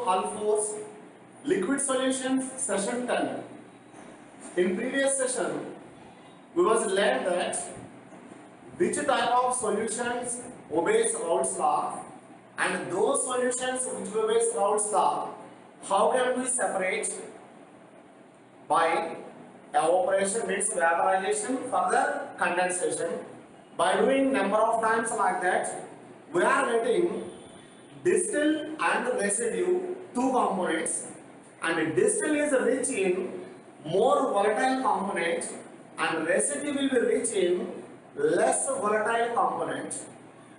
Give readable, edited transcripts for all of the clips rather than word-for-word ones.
all fours. Liquid solutions session 10. In previous session, we was learned that which type of solutions obeys Raoult's law, and those solutions which obeys Raoult's law, how can we separate? By evaporation means vaporization, further condensation. By doing number of times like that, we are getting distill and residue, two components, and distill is rich in more volatile component and residue will be rich in less volatile component.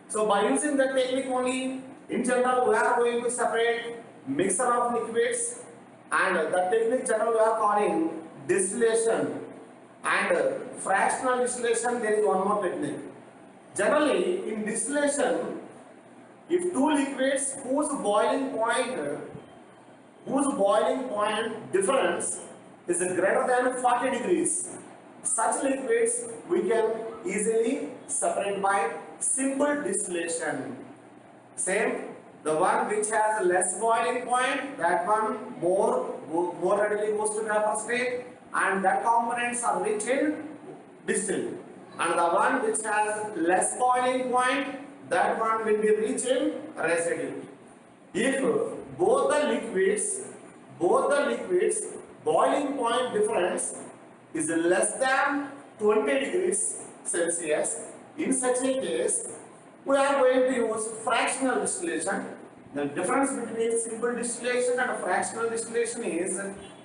So by using that technique only, in general we are going to separate mixture of liquids, and that technique generally we are calling distillation, and fractional distillation there is one more technique. Generally in distillation, if two liquids whose boiling point difference is greater than 40 degrees, such liquids we can easily separate by simple distillation. Same, the one which has less boiling point, that one more readily goes to vapor state, and that components are rich in distill. And the one which has less boiling point, that one will be rich in residue. If both the liquids boiling point difference is less than 20 degrees Celsius, in such a case we are going to use fractional distillation. The difference between simple distillation and fractional distillation is,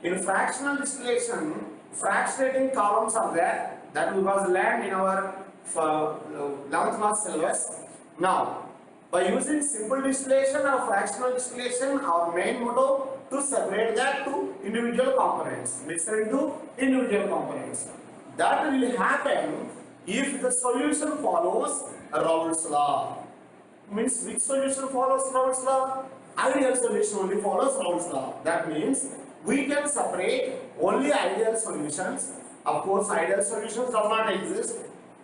in fractional distillation, fractionating columns are there, that was learned in our 11th class syllabus. Now, by using simple distillation or fractional distillation, our main motto to separate that to individual components, mix it into individual components. That will happen if the solution follows Raoult's law. Means which solution follows Raoult's law? Ideal solution only follows Raoult's law. That means we can separate only ideal solutions. Of course, ideal solutions do not exist.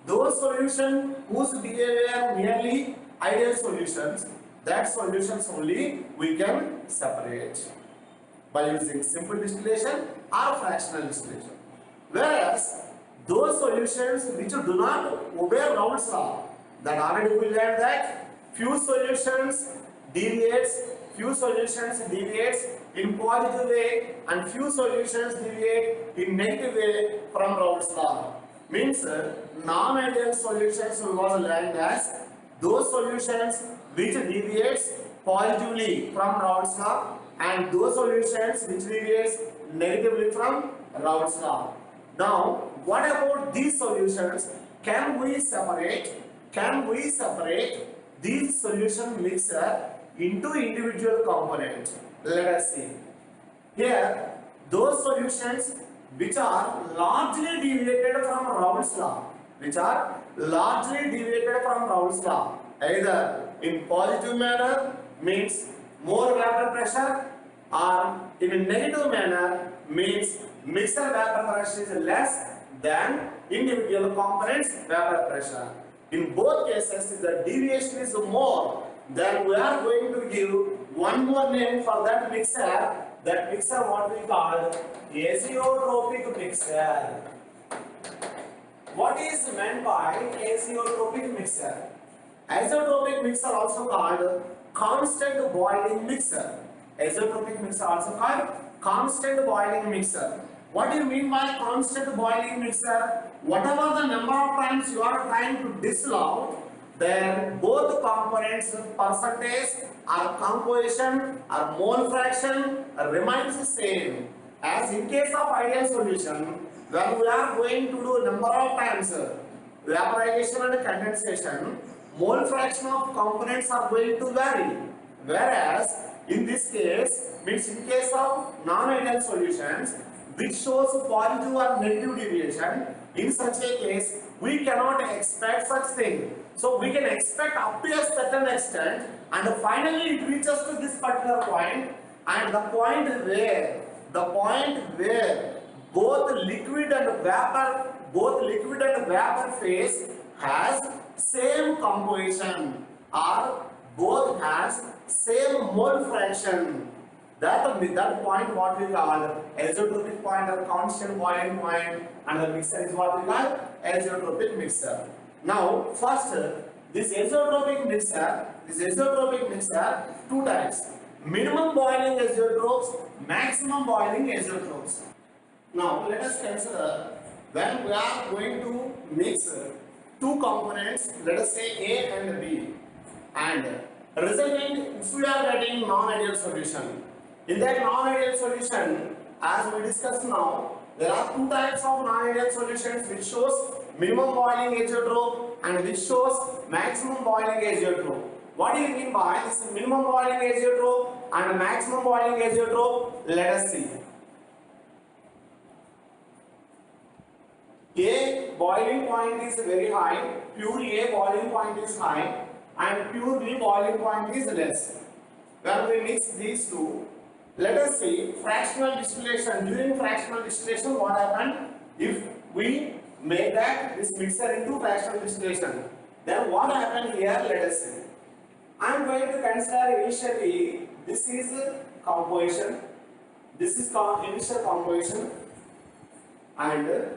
Those solutions whose behavior merely ideal solutions, that solutions only we can separate by using simple distillation or fractional distillation. Whereas those solutions which do not obey Raoult's law, that already we learned that few solutions deviates in positive way and few solutions deviate in negative way from Raoult's law. Means non-ideal solutions was learned as those solutions which deviates positively from Raoult's law, and those solutions which deviates negatively from Raoult's law. Now, what about these solutions? Can we separate these solution mixture into individual components? Let us see. Here, those solutions which are largely deviated from Raoult's law, either in positive manner means more vapor pressure, or in a negative manner means mixture vapor pressure is less than individual components vapor pressure. In both cases, if the deviation is more, then we are going to give one more name for that mixture. That mixture what we call azeotropic mixture. What is meant by azeotropic mixture? Azeotropic mixture also called constant boiling mixture. Azeotropic mixture also called constant boiling mixture. What do you mean by constant boiling mixture? Whatever the number of times you are trying to distill out, then both components percentage or composition or mole fraction remains the same. As in case of ideal solution, when we are going to do number of times vaporization and condensation, mole fraction of components are going to vary. Whereas in this case, means in case of non-ideal solutions, which shows positive or negative deviation, in such a case, we cannot expect such thing. So we can expect up to a certain extent, and finally it reaches to this particular point, and the point where both liquid and vapor phase has same composition, or both has same mole fraction. That point what we call azeotropic point or constant boiling point, and the mixture is what we call azeotropic mixture. Now first this azeotropic mixture two types: minimum boiling azeotropes, maximum boiling azeotropes. Now let us consider when we are going to mix two components, let us say A and B, and resulting if we are getting non-ideal solution. In that non-ideal solution, as we discussed now, there are two types of non-ideal solutions which shows minimum boiling azeotrope and which shows maximum boiling azeotrope. What do you mean by this minimum boiling azeotrope and maximum boiling azeotrope? Let us see. A boiling point is very high, pure A boiling point is high, and pure B boiling point is less. When we mix these two, let us see fractional distillation. During fractional distillation, what happened? If we make this mixture into fractional distillation, then what happened here? Let us see. I am going to consider initially this is composition. This is initial composition, and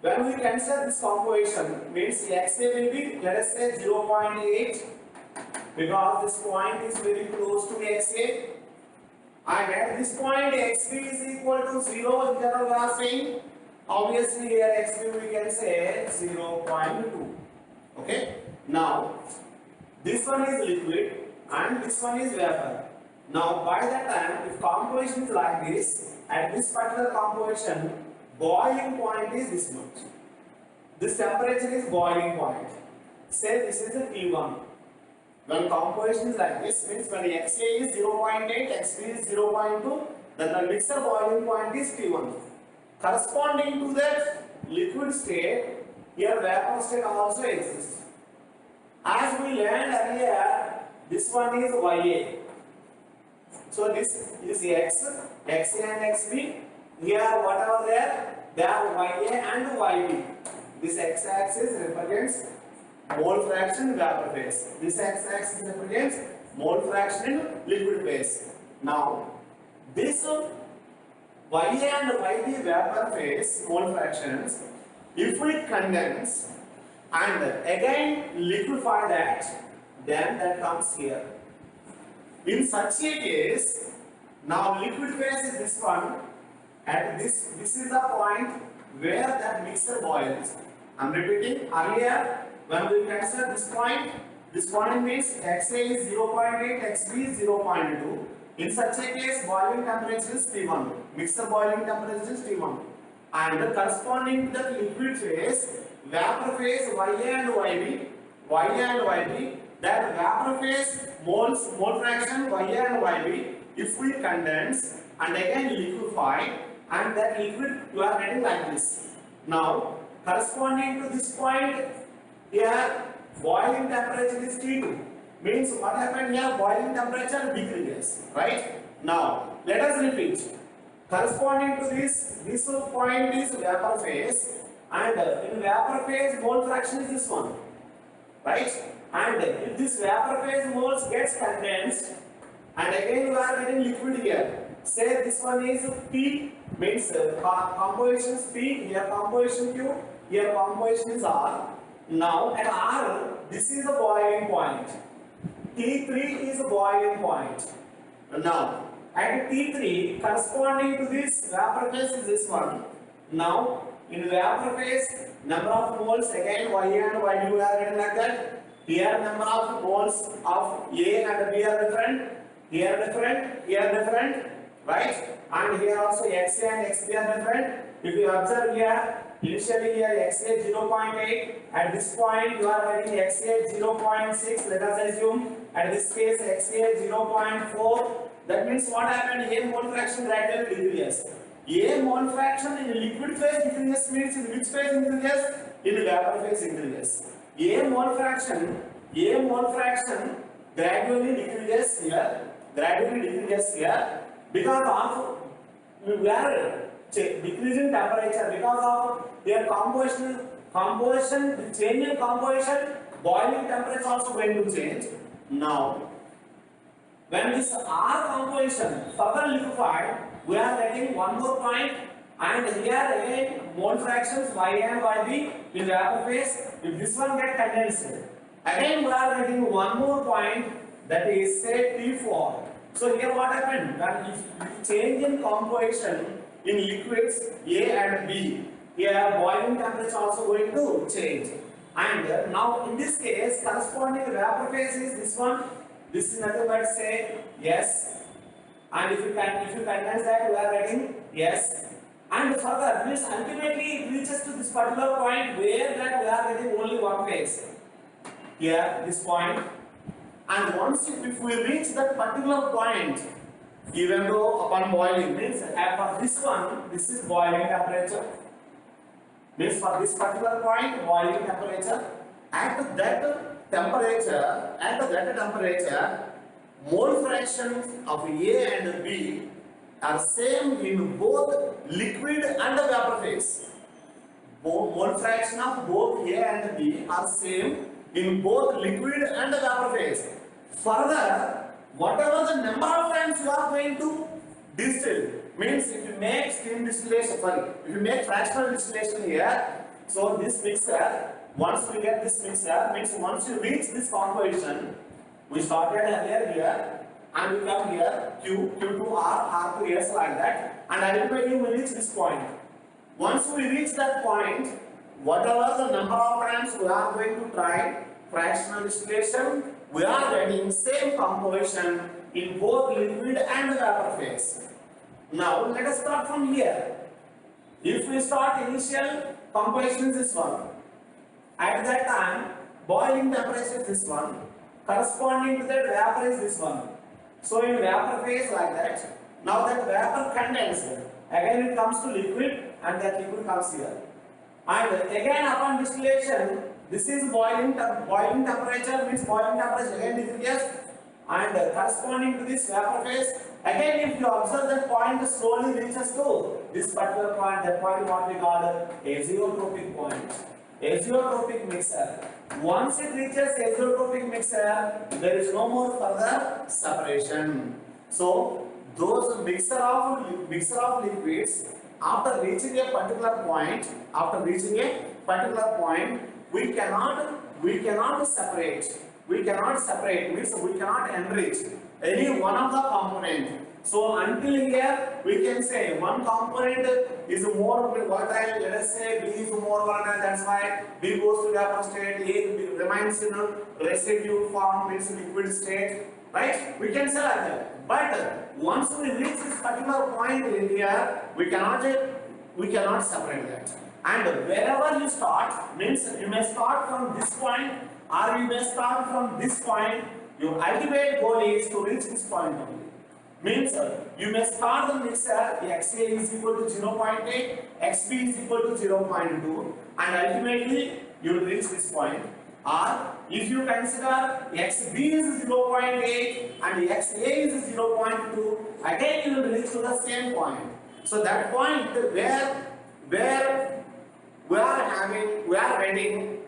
when we consider this composition, means XA will be, let us say, 0.8, because this point is very close to XA, and at this point XB is equal to 0. Here we are saying, obviously here XB we can say 0.2. Okay. Now this one is liquid and this one is vapor. Now by that time, if composition is like this, at this particular composition, boiling point is this much. This temperature is boiling point. Say this is a T1. When composition is like this, means when XA is 0.8, XB is 0.2, then the mixer boiling point is T1. Corresponding to that liquid state, here vapor state also exists. As we learned earlier, this one is YA. So this is X, XA and XB. Here whatever they are YA and YB. This x-axis represents mole fraction vapor phase. This x-axis represents mole fraction in liquid phase. Now this YA and YB vapor phase mole fractions, if we condense and again liquefy that, then that comes here. In such a case, now liquid phase is this one. At this is the point where that mixture boils. I am repeating, earlier when we consider this point means XA is 0.8, XB is 0.2. In such a case, boiling temperature is T1. Mixture boiling temperature is T1. And corresponding to the liquid phase, vapor phase YA and YB, that vapor phase mole fraction YA and YB, if we condense and again liquefy, and that liquid you are getting like this. Now corresponding to this point, here boiling temperature is T2. Means what happened here? Boiling temperature decreases, right? Now let us repeat. Corresponding to this point is vapor phase, and in vapor phase mole fraction is this one, right? And if this vapor phase moles gets condensed, and again you are getting liquid here. Say this one is P, means composition is P, here composition Q, here composition is R. Now at R, this is the boiling point. T3 is the boiling point. Now at T3, corresponding to this vapor phase is this one. Now in vapor phase, number of moles again YA and YB we are getting like that. Here number of moles of A and B are different. Here different, right? And here also XA and XB are different. If you observe here, initially here XA 0.8, at this point you are getting XA 0.6, let us assume. At this case XA 0.4. That means what happened? A mole fraction gradually decreases. A mole fraction in liquid phase decreases means in which phase increases? In vapor phase increases. A mole fraction gradually decreases here, because of we are decreasing temperature, because of their composition, change in composition, boiling temperature also going to change. Now When this R composition further liquefied, we are getting one more point, and here again mole fractions Y A and YB in vapor phase. If this one get condensed, again we are getting one more point, that is say T4. So here what happened? When if change in composition in liquids A and B, here boiling temperature also going to change. And now in this case, corresponding vapor phase is this one. This is nothing but say yes. And if you condense that, we are getting yes. And further, means ultimately it reaches to this particular point where that we are getting only one phase. Here, this point. And once if we reach that particular point, even though upon boiling, means for this one, this is boiling temperature. Means for this particular point, boiling temperature. At that temperature, mole fractions of A and B are same in both liquid and vapor phase. Mole fraction of both A and B are same in both liquid and vapor phase. Further, whatever the number of times you are going to distill, means if you make steam distillation, if you make fractional distillation here, so this mixer, once we get this mixer, means once you reach this composition, we started earlier here, and we come here, Q to R to S like that, and ultimately we reach this point. Once we reach that point, whatever the number of times we are going to try fractional distillation, we are getting same composition in both liquid and vapor phase. Now let us start from here. If we start initial composition is this one, at that time boiling temperature is this one, corresponding to that vapor is this one. So in vapor phase like that, now that vapor condensed, again it comes to liquid and that liquid comes here. And again upon distillation, this is boiling temperature, means boiling temperature again decreases, and corresponding to this vapor phase, again if you observe that point slowly reaches to this particular point, that point what we call azeotropic point. Azeotropic mixer. Once it reaches azeotropic mixer, there is no more further separation. So those mixture of liquids, after reaching a particular point, we cannot separate. Means we cannot enrich any one of the component. So until here we can say one component is more volatile. Let us say B is more volatile. That's why B goes to vapor state. A remains in residue form, means liquid state. Right? We can say like that. But once we reach this particular point in here, we cannot separate that. And wherever you start, means you may start from this point or you may start from this point. Your ultimate goal is to reach this point only. Means you may start the mixer XA is equal to 0.8, XB is equal to 0.2, and ultimately you will reach this point. Or if you consider XB is 0.8 and XA is 0.2, again you will reach to the same point. So that point where we are getting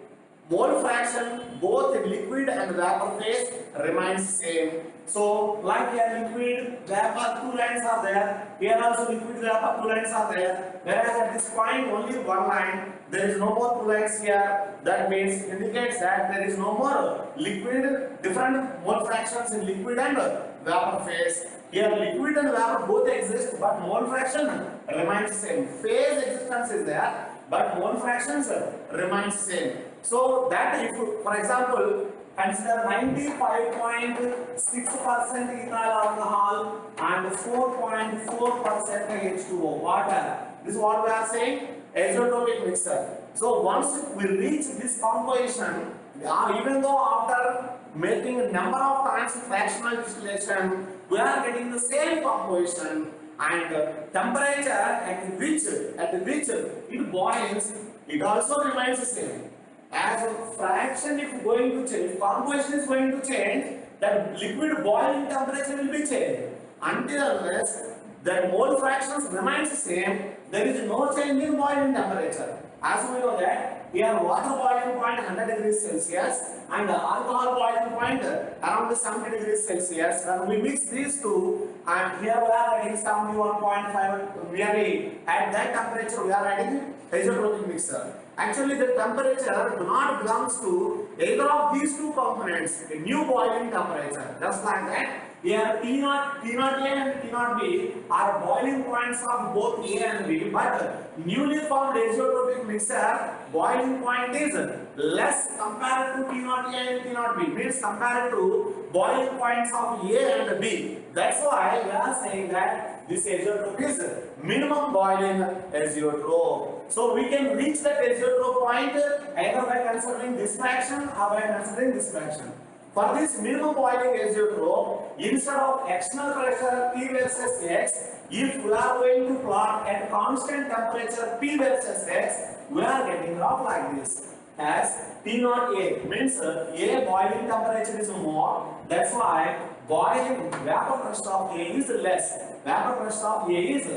mole fraction both in liquid and vapor phase remains same. So like here liquid vapor two lines are there, here also liquid vapor two lines are there, whereas at this point only one line, there is no more two lines here. That means indicates that there is no more liquid, different mole fractions in liquid and vapor phase. Here liquid and vapor both exist, but mole fraction remains same. Phase existence is there, but mole fractions remains same. So that if, for example, consider 95.6% ethyl alcohol and 4.4% H2O, water. This is what we are saying, azeotropic mixture. So once we reach this composition, even though after making a number of times fractional distillation, we are getting the same composition, and temperature at which it boils, it also remains the same. As a fraction, if going to change, composition is going to change, that liquid boiling temperature will be changed. Until unless the mole fractions remains the same, there is no change in boiling temperature. As we know that here water boiling point 100 degrees Celsius and alcohol boiling point around 70 degrees Celsius. When we mix these two, and here we are adding 71.5, nearly at that temperature we are adding azeotropic mixture. Actually, the temperature do not belongs to either of these two components, a new boiling temperature. Just like that, here T0A and T0B are boiling points of both A and B, but newly formed azeotropic mixture boiling point is less compared to T0A and T0B, means compared to boiling points of A and B. That's why we are saying that this azeotrope is minimum boiling azeotrope. So we can reach that azeotrope point either by considering this fraction or by considering this fraction. For this minimum boiling azeotrope, instead of external pressure P versus X, if we are going to plot at constant temperature P versus X, we are getting graph like this. As T0A means A boiling temperature is more, that's why boiling vapor pressure of A is less. Vapor pressure of A is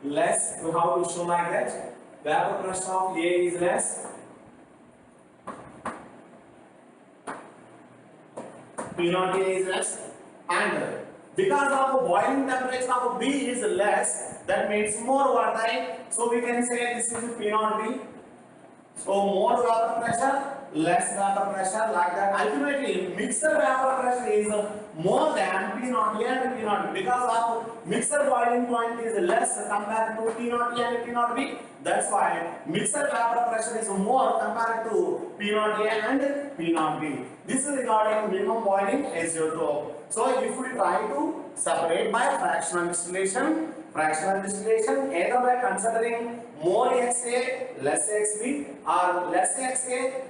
less. So how to show like that? Vapor pressure of A is less. P0A is less, and because of boiling temperature of B is less, that means more water. So we can say this is P0B. So more vapor pressure, less vapor pressure, like that. Ultimately, mixer vapor pressure is more than P0A and P0B because of mixer boiling point is less compared to T0A and T0B. That's why mixer vapor pressure is more compared to P0A and P0B. This is regarding minimum boiling azeotrope. So if we try to separate by fractional distillation, either by considering more XA, less XB, or less XA,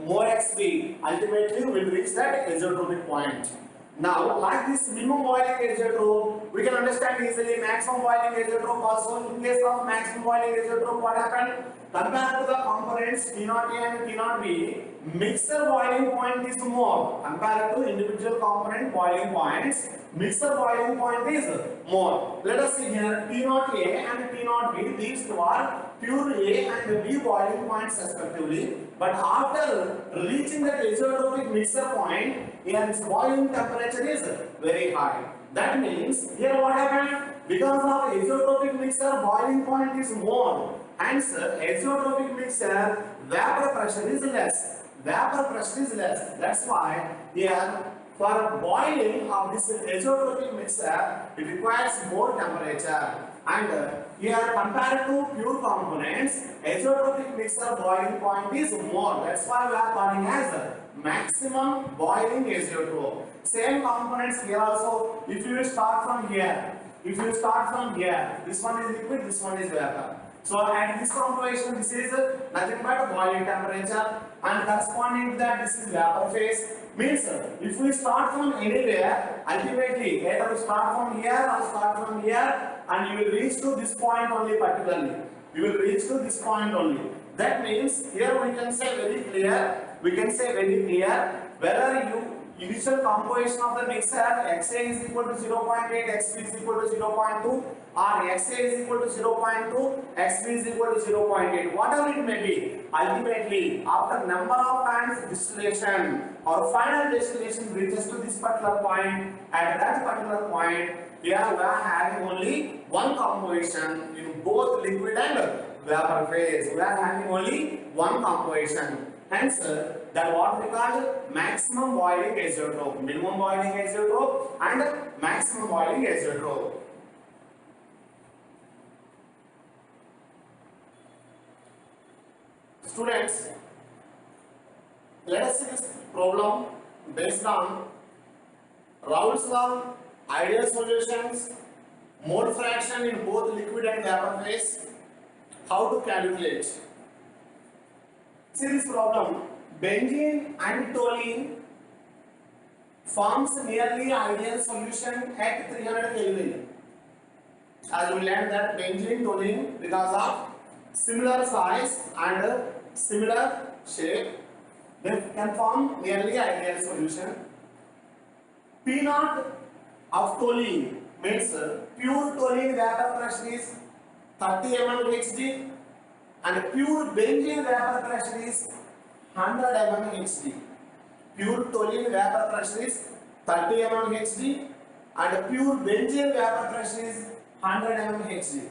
more XB, ultimately we will reach that azeotropic point. Now, like this minimum boiling azeotrope, we can understand easily maximum boiling azeotrope also. In case of maximum boiling azeotrope, what happened? Compared to the components T0A and T0B, mixer boiling point is more. Compared to individual component boiling points, mixer boiling point is more. Let us see here T0A and T0B, these two are pure A and B boiling points respectively. But after reaching the azeotropic mixer point, here its boiling temperature is very high. That means here what happened? Because of azeotropic mixer, boiling point is more. Hence, azeotropic mixer vapor pressure is less. Vapor pressure is less. That's why here for boiling of this azeotropic mixer, it requires more temperature. And here compared to pure components, azeotropic mixer boiling point is more. That's why we are calling as maximum boiling azeotrope. Same components here also. If you start from here, this one is liquid, this one is vapor. So at this composition, this is nothing but boiling temperature, and corresponding to that, this is vapor phase. Means if we start from anywhere, ultimately either we start from here or start from here, and you will reach to this point only particularly. You will reach to this point only. That means here we can say very clear. Whether you initial composition of the mixer XA is equal to 0.8, XB is equal to 0.2, or XA is equal to 0.2, XB is equal to 0.8, whatever it may be. Ultimately, after number of times distillation or final distillation reaches to this particular point, at that particular point, here we are having only one composition in both liquid and vapor phase. We are having only one composition. Hence, that what we call maximum boiling azeotrope, minimum boiling azeotrope and maximum boiling azeotrope. Students, let us see this problem based on Raoult's law, ideal solutions, mole fraction in both liquid and vapor phase. How to calculate? See this problem. Benzene and toluene forms nearly ideal solution at 300 Kelvin. As we learned that benzene, toluene, because of similar size and similar shape, they can form nearly ideal solution. P0 of toluene means pure toluene vapor pressure is 30 mmHg and pure benzene vapor pressure is 100 mmHg. Pure toluene vapor pressure is 30 mmHg and pure benzene vapor pressure is 100 mmHg.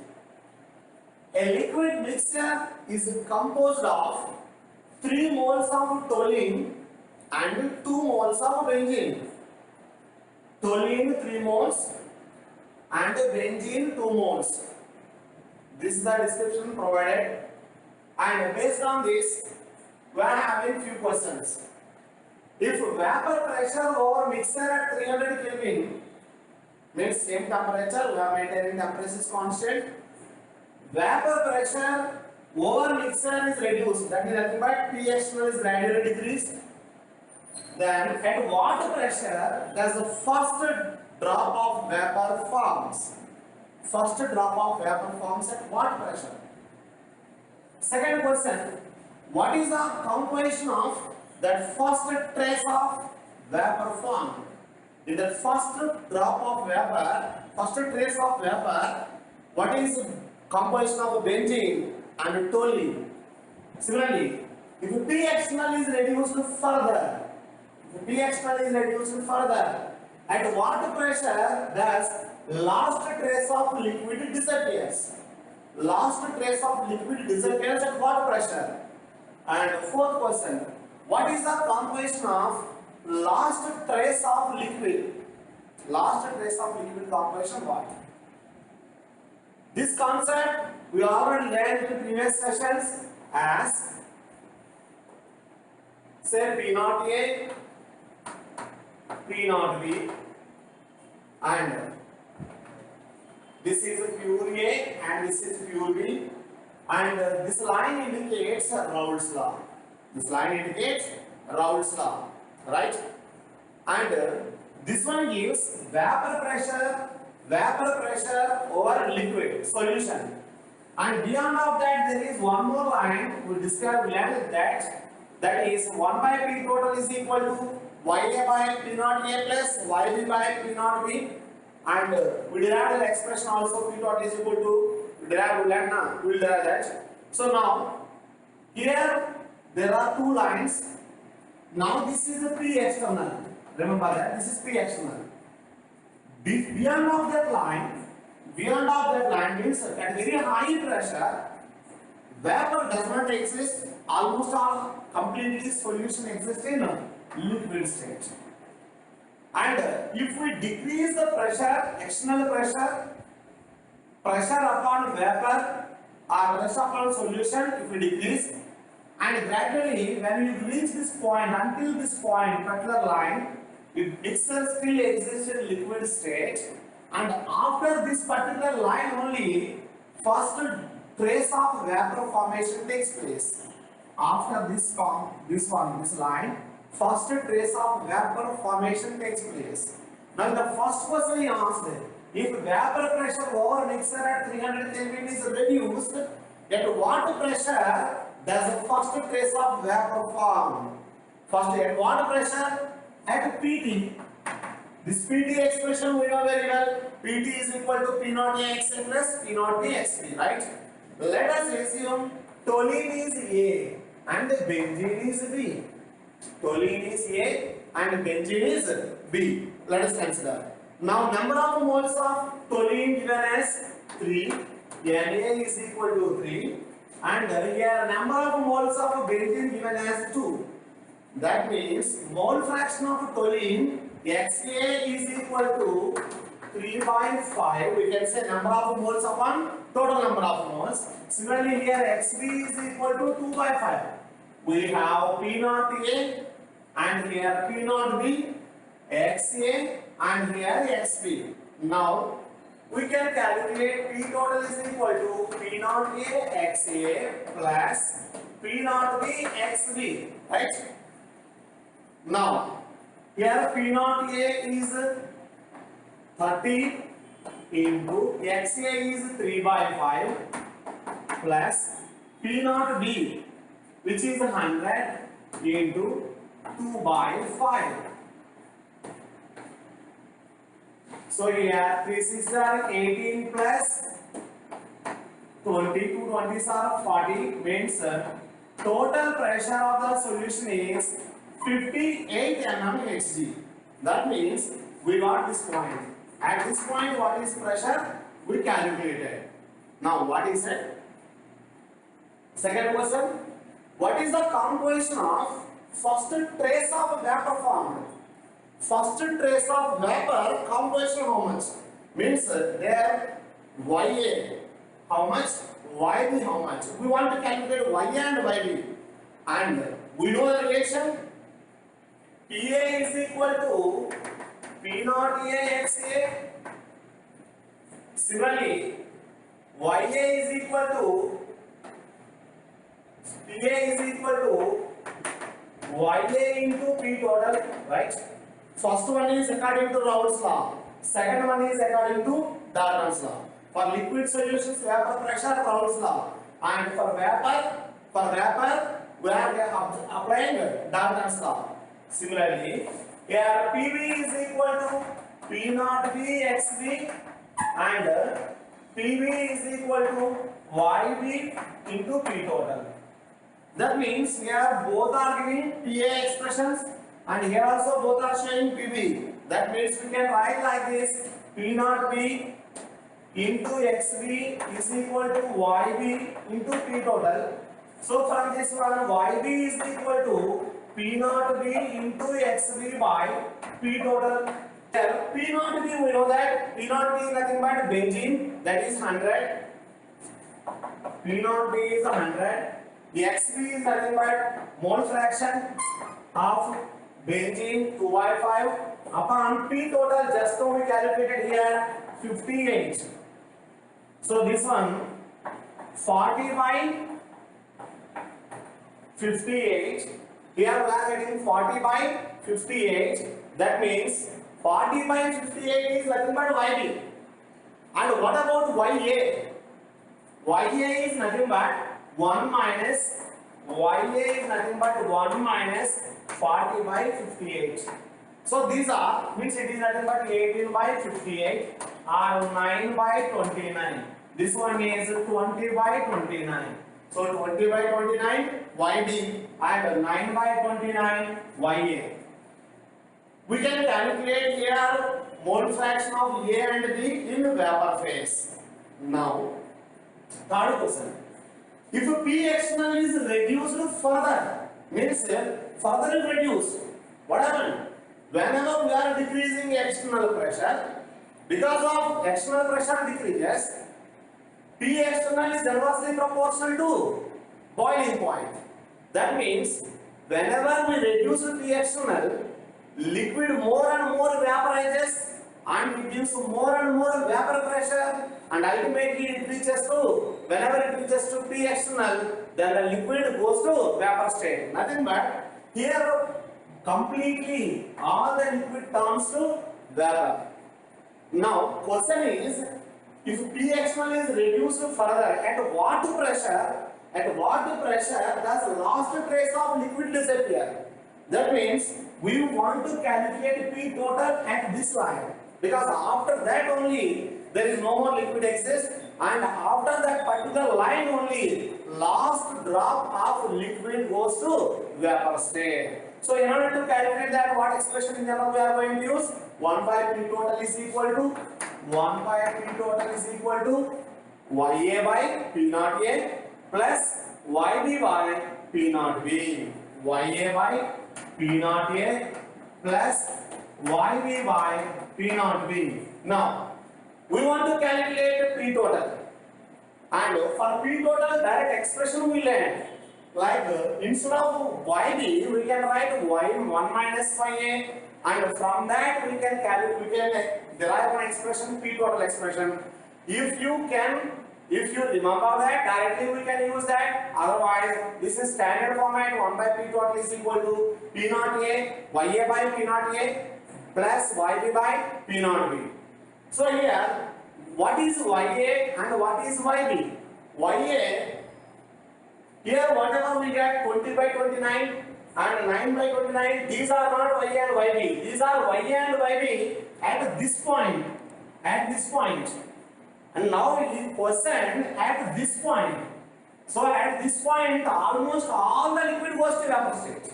A liquid mixture is composed of 3 moles of toluene and 2 moles of benzene. Toluene 3 moles and benzene 2 moles. This is the description provided, and based on this we are having few questions. If vapor pressure over mixture at 300 Kelvin means same temperature, we are maintaining temperature is constant. Vapor pressure over mixture is reduced, that is nothing but P external is gradually decreased. Then at what pressure does the first drop of vapor forms? First drop of vapor forms at what pressure? Second question, what is the composition of that first trace of vapor formed? In the first drop of vapor, first trace of vapor, what is the composition of benzene and toluene? Similarly, if P external is reduced further, at what pressure does last trace of liquid disappears? Last trace of liquid disappears at what pressure? And fourth question, what is the composition of last trace of liquid? Last trace of liquid composition what? This concept we already learned in previous sessions as say P naught A, P naught B, and this is pure A and this is pure B, and this line indicates Raoult's law. This line indicates Raoult's law, right? And this one gives vapor pressure over liquid solution. And beyond of that there is one more line we described that is 1 by P total is equal to YA by P naught A plus YB by P naught B, and we derived the expression also P naught is equal to we will derive that. So now here there are two lines. Now this is a P external. Remember that this is P external. Beyond of that line means at very high pressure, vapor does not exist. Almost all completely solution exists in liquid state. And if we decrease the pressure, external pressure upon vapor or pressure upon solution, if we decrease, and gradually when we reach this point, until this point, particular line, if mixture still exists in liquid state, and after this particular line only, first trace of vapor formation takes place. After this line, first trace of vapor formation takes place. Now the first question he asked, if vapor pressure over mixture at 300 Kelvin is reduced, at what pressure does the first trace of vapor form? First, at what pressure? At PT. This PT expression we know very well. PT is equal to P naught AXA plus P naught BXP, right? Let us assume toluene is A and benzene is B. Toluene is A and benzene is B. Let us consider. Now number of moles of toluene given as 3, Na is equal to 3, and here number of moles of benzene given as 2. That means mole fraction of toluene XA is equal to 3 by 5. We can say number of moles upon total number of moles. Similarly here XB is equal to 2 by 5. We have P naught A and here P naught B, XA and here XB. Now we can calculate P total is equal to P naught A XA plus P naught B XB, right? Now here P naught A is 30 into XA is 3 by 5 plus P naught B, which is 100 into 2 by 5. So here 3 6 are 18 plus 20 to 20s are 40 means total pressure of the solution is 58 mm Hg. That means we got this point. At this point, what is pressure? We calculated. Now, what is it? Second question. What is the composition of first trace of vapor formed? First trace of vapor composition how much? Means there Ya how much? Yb how much? We want to calculate Ya and Yb. And we know the relation. Pa is equal to P naught A XA. Similarly, Ya is equal to Pa is equal to Ya into P total, right? First one is according to Raoult's law. Second one is according to Dalton's law. For liquid solutions, vapor pressure, Raoult's law. And for vapor, we are applying Dalton's law. Similarly, here PV is equal to P naught B XV and PV is equal to YB into P total. That means here both are giving PA expressions and here also both are showing PV. That means we can write like this: P naught B into XV is equal to YB into P total. So from this one, YB is equal to P naught B into XV by P total. Here, P naught B, we know that P naught B is nothing but benzene, that is 100. P naught B is 100. The XV is nothing but mole fraction of benzene 2by5 upon P total. Just now we calculated here 58. So this one 40 by 58. Here we are getting 40 by 58. That means 40 by 58 is nothing but YB. And what about YA? YA is nothing but 1 minus, Ya is nothing but 1 minus 40 by 58. So these are, means it is nothing but 18 by 58 or 9 by 29. This one is 20 by 29. So 20 by 29 YB and 9 by 29 Ya. We can calculate here mole fraction of A and B in vapor phase. Now, third question. If P external is reduced further, means further reduced, what happened? Whenever we are decreasing external pressure, because of external pressure decreases, P external is inversely proportional to boiling point. That means whenever we reduce P external, liquid more and more vaporizes and it gives more and more vapor pressure, and ultimately it reaches to, whenever it reaches to P external, then the liquid goes to vapor state. Nothing but here completely all the liquid turns to vapor. Now question is, if P external is reduced further, at what pressure does the last trace of liquid disappear? That means we want to calculate P total at this line, because after that only there is no more liquid exists, and after that particular line only last drop of liquid goes to vapor state. So in order to calculate that, what expression in general we are going to use? 1 by P total is equal to Ya by P naught A plus Yb by P naught B. Ya by P naught A plus Yb by P naught B. Now, we want to calculate P total. And for P total, direct expression we learn. Like instead of Yb, we can write Y1 minus Ya, and from that we can derive an expression, P total expression. If you remember that, directly we can use that. Otherwise, this is standard format. 1 by P total is equal to P naught A, Ya by P naught A plus Yb by P naught B. So here, what is Ya and what is Yb? Ya, here whatever we get 20 by 29 and 9 by 29, these are not Ya and Yb. These are Ya and Yb at this point. and now it is questioned at this point. So at this point, almost all the liquid goes to vapor state.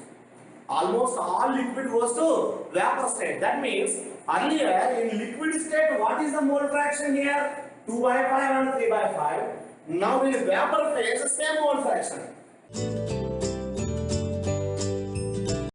Almost all liquid goes to vapor state. That means earlier in liquid state, what is the mole fraction here? 2 by 5 and 3 by 5. Now in vapor phase, same mole fraction.